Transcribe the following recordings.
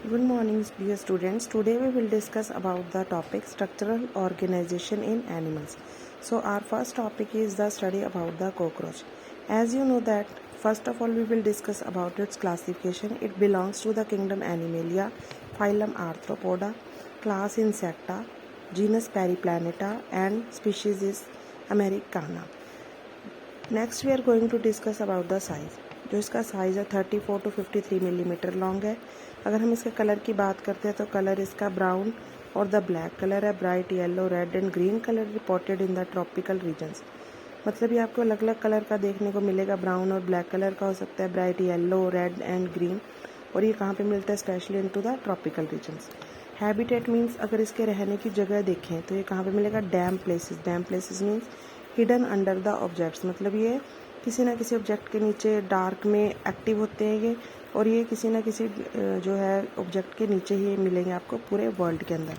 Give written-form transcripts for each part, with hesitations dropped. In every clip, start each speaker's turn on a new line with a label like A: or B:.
A: Good morning, dear students. Today we will discuss about the topic structural organization in animals. So our first topic is the study about the cockroach. As you know that first of all we will discuss about its classification. It belongs to the kingdom Animalia, phylum Arthropoda, class Insecta, genus Periplaneta and species is Americana. Next we are going to discuss about the size. जो इसका size है 34 to 53 millimetre long है. अगर हम इसके colour की बात करते हैं तो कलर इसका ब्राउन और द ब्लैक कलर है. Bright yellow, red and green colour reported in the tropical regions. मतलब ये आपको अलग अलग कलर का देखने को मिलेगा. ब्राउन और ब्लैक कलर का हो सकता है, bright yellow, red and green. और ये कहाँ पे मिलता है? Specially into the tropical regions. Habitat means अगर इसके रहने की जगह देखें तो ये कहाँ पे मिलेगा? Dam places. Dam places means hidden under the objects. मतलब ये किसी ना किसी ऑब्जेक्ट के नीचे डार्क में एक्टिव होते हैं ये, और ये किसी ना किसी जो है ऑब्जेक्ट के नीचे ही मिलेंगे आपको पूरे वर्ल्ड के अंदर.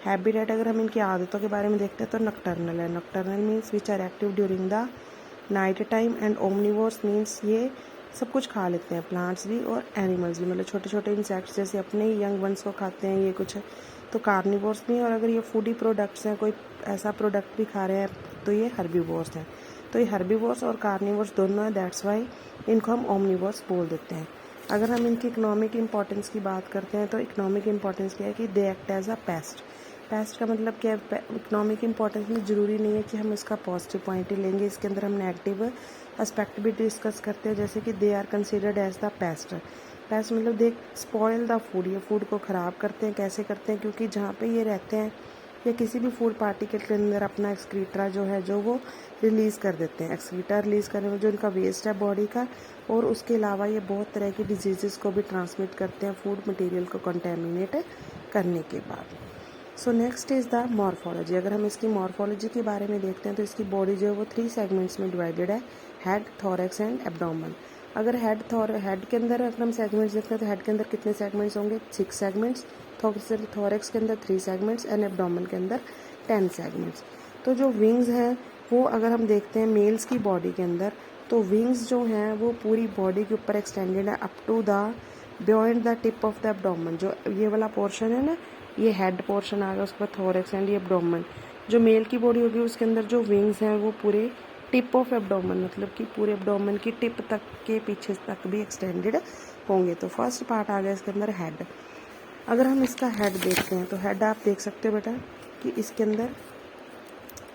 A: हैबिटेट अगर हम इनकी आदतों के बारे में देखते हैं तो नॉकटर्नल है. Nocturnal means which are active during the night time. And omnivores means ये सब कुछ खा लेते हैं, प्लांट्स भी और एनिमल्स भी. मतलब छोटे छोटे इंसेक्ट्स जैसे अपने ही यंग वंस को खाते हैं ये कुछ. तो कार्निवोर्स भी. और अगर ये फूडी प्रोडक्ट्स हैं, कोई ऐसा प्रोडक्ट भी खा रहे हैं तो ये हर्बीवोर्स हैं. तो ये हर्बीवोर्स और कार्निवोर्स दोनों हैं. दैट्स वाई इनको हम ओमनिवोर्स बोल देते हैं. अगर हम इनकी इकोनॉमिक इंपॉर्टेंस की बात करते हैं तो इकोनॉमिक इंपॉर्टेंस क्या है कि they act as a pest. Pest का मतलब क्या है? इकोनॉमिक इंपॉर्टेंस में ज़रूरी नहीं है कि हम इसका पॉजिटिव पॉइंट ही लेंगे. इसके अंदर हम नेगेटिव एस्पेक्ट भी डिस्कस करते हैं, जैसे कि they are considered as the pest. Pest मतलब दे स्पॉइल द फूड. ये फूड को ख़राब करते हैं. कैसे करते हैं? क्योंकि जहाँ पे ये रहते हैं या किसी भी फूड पार्टिकल के अंदर अपना एक्सक्रीटा जो है जो वो रिलीज़ कर देते हैं. एक्सक्रीटा रिलीज़ करने में जो इनका वेस्ट है बॉडी का, और उसके अलावा ये बहुत तरह की डिजीज़ को भी ट्रांसमिट करते हैं फूड मटेरियल को कंटेमिनेट करने के बाद. So next is the morphology. अगर हम इसकी मॉर्फोलॉजी के बारे में देखते हैं तो इसकी बॉडी जो है वो 3 सेगमेंट्स में डिवाइडेड है. Head, thorax and abdomen. अगर हेड के अंदर अगर हम सेगमेंट्स देखते हैं तो हेड के अंदर कितने सेगमेंट्स होंगे? 6 सेगमेंट्स. थोरैक्स के अंदर 3 सेगमेंट्स एंड एब्डोमेन के अंदर 10 सेगमेंट्स. तो जो विंग्स हैं वो अगर हम देखते हैं मेल्स की बॉडी के अंदर, तो विंग्स जो हैं वो पूरी बॉडी के ऊपर एक्सटेंडेड है up to the beyond the tip of the abdomen. जो ये वाला पोर्शन है ना, ये हेड पोर्शन आ गया. उसके बाद थोरैक्स एंड ये एब्डोमेन. जो मेल की बॉडी होगी उसके अंदर जो विंग्स हैं वो पूरे टिप ऑफ एब्डोमेन, मतलब कि पूरे एब्डोमेन की टिप तक के पीछे तक भी एक्सटेंडेड होंगे. तो फर्स्ट पार्ट आ गया इसके अंदर हेड. अगर हम इसका हेड देखते हैं तो हेड आप देख सकते हो बेटा कि इसके अंदर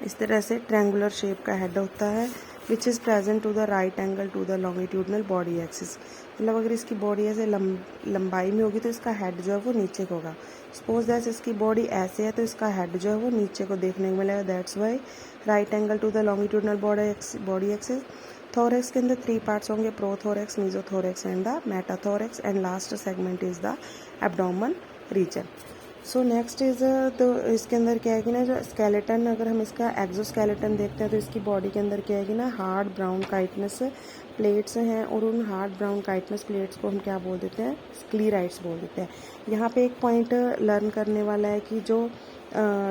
A: इस तरह से ट्रायंगुलर शेप का हेड होता है which is present to the right angle to the longitudinal body axis. मतलब अगर इसकी बॉडी ऐसे लंबाई में होगी तो इसका हेड जो है वो नीचे को होगा. सपोज दैट इसकी बॉडी ऐसे है तो इसका हेड जो है वो नीचे को देखने को मिलेगा. That's why right angle to the longitudinal body axis. Thorax के अंदर 3 पार्ट्स होंगे, prothorax, mesothorax and the metathorax. And last segment is the abdomen region. So next is तो इसके अंदर क्या है कि ना जो स्केलेटन, अगर हम इसका एक्सोस्केलेटन देखते हैं तो इसकी बॉडी के अंदर क्या है कि ना हार्ड ब्राउन काइटनस प्लेट्स हैं. और उन हार्ड ब्राउन काइटनस प्लेट्स को हम क्या बोल देते हैं? स्क्लीराइट्स बोल देते हैं. यहाँ पे एक पॉइंट लर्न करने वाला है कि जो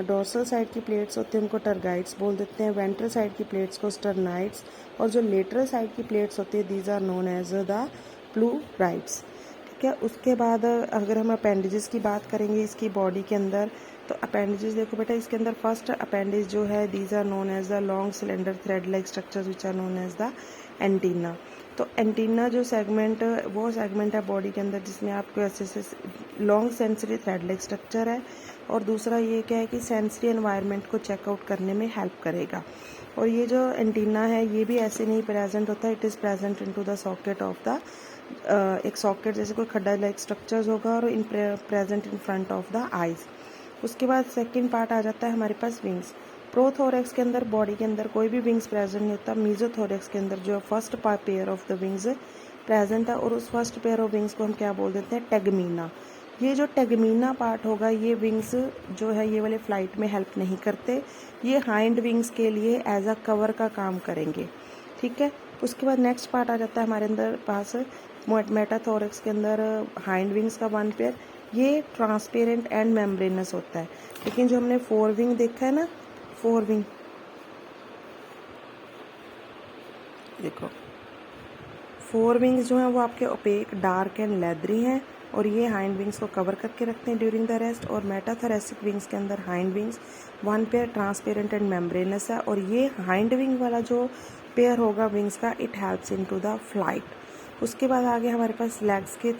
A: डोर्सल साइड की प्लेट्स होती हैं उनको टर्गाइट्स बोल देते हैं. वेंट्रल साइड की प्लेट्स को स्टर्नाइट्स. और जो लेटरल साइड की प्लेट्स होती है these are known as the pleurites. ठीक है. उसके बाद अगर हम अपेंडेजेस की बात करेंगे इसकी बॉडी के अंदर, तो अपेंडेजेस देखो बेटा इसके अंदर फर्स्ट अपेंडेज जो है these are known as the long cylinder thread like structures which are known as the antenna. तो एंटीना जो सेगमेंट वो सेगमेंट है बॉडी के अंदर जिसमें आपको ऐसे long sensory thread like structure है. और दूसरा ये क्या है कि सेंसरी एनवायरनमेंट को चेकआउट करने में हेल्प करेगा. और ये जो एंटीना है ये भी ऐसे नहीं प्रेजेंट होता. It is present into the socket of the एक सॉकेट जैसे कोई खड्डा लाइक स्ट्रक्चर्स होगा और in present in front of the eyes. उसके बाद सेकंड पार्ट आ जाता है हमारे पास विंग्स. प्रोथोरैक्स के अंदर बॉडी के अंदर कोई भी विंग्स प्रेजेंट नहीं होता. मेसोथोरैक्स के अंदर जो first pair of the wings present है, और उस फर्स्ट पेयर ऑफ विंग्स को हम क्या बोल देते हैं? टेगमीना. ये जो टेगमीना पार्ट होगा ये विंग्स जो है ये वाले फ्लाइट में हेल्प नहीं करते. ये हाइंड विंग्स के लिए एज अ कवर का काम करेंगे. ठीक है. उसके बाद नेक्स्ट पार्ट आ जाता है हमारे अंदर पास मेटाथोरैक्स के अंदर हाइंड विंग्स का 1 पेयर. ये ट्रांसपेरेंट एंड मेम्ब्रेनस होता है. लेकिन जो हमने 4 विंग देखा है ना, 4 विंग देखो फोर विंग्स जो हैं वो आपके ओपेक, डार्क एंड लेदरी हैं और ये हाइंड विंग्स को कवर करके रखते हैं ड्यूरिंग द रेस्ट। और मेटाथोरेसिक विंग्स के अंदर hind wings one pair transparent and membranes है और ये हाइंड विंग वाला जो पेयर होगा विंग्स का, it helps in to the flight. उसके बाद आगे हमारे पास लेग्स के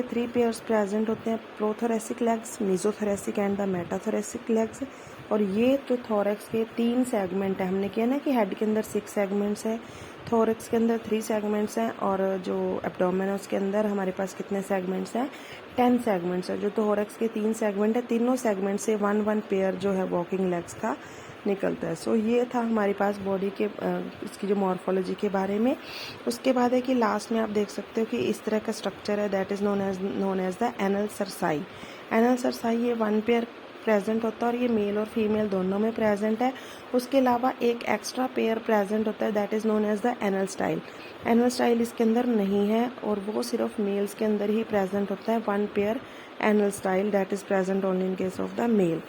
A: थ्री पेयर्स प्रेजेंट होते हैं, prothoracic legs, mesothoracic and the metathoracic legs. और ये तो थोरैक्स के 3 सेगमेंट है, हमने किया ना कि हेड के अंदर 6 सेगमेंट्स है, थोरैक्स के अंदर 3 सेगमेंट्स हैं और जो एब्डोमेन है उसके अंदर हमारे पास कितने सेगमेंट्स हैं, 10 सेगमेंट्स है। जो थोरैक्स के 3 सेगमेंट है, तीनों सेगमेंट से 1 पेयर जो है वॉकिंग लेग्स का निकलता है। सो ये था हमारे पास बॉडी के इसकी जो मॉर्फोलॉजी के बारे में। उसके बाद है कि लास्ट में आप देख सकते हो कि इस तरह का स्ट्रक्चर है, that is known as the anal cerci. Anal cerci ये 1 पेयर प्रेजेंट होता है और ये मेल और फीमेल दोनों में प्रेजेंट है। उसके अलावा एक एक्स्ट्रा पेयर प्रेजेंट होता है, that is known as the anal style. Anal style इसके अंदर नहीं है और वो सिर्फ मेल्स के अंदर ही प्रेजेंट होता है, 1 pair anal style that is present only in case of the male.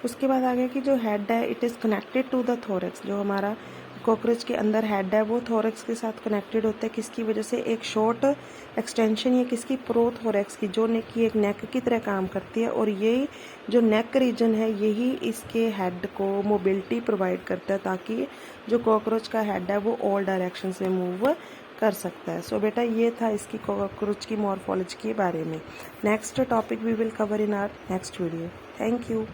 A: उसके बाद आगे की जो हेड है, it is connected to the thorax. जो हमारा कॉकरोच के अंदर हेड है वो थोरैक्स के साथ कनेक्टेड होता है, किसकी वजह से, एक शॉर्ट एक्सटेंशन ये किसकी, प्रोथोरैक्स की, जो नेक की एक नेक की तरह काम करती है। और ये जो नेक रीजन है यही इसके हेड को मोबिलिटी प्रोवाइड करता है, ताकि जो कॉकरोच का हेड है वो ऑल डायरेक्शन में मूव कर सकता है। सो बेटा ये था इसकी कॉकरोच की मॉर्फोलॉजी के बारे में। Next topic we will cover in our next video. Thank you.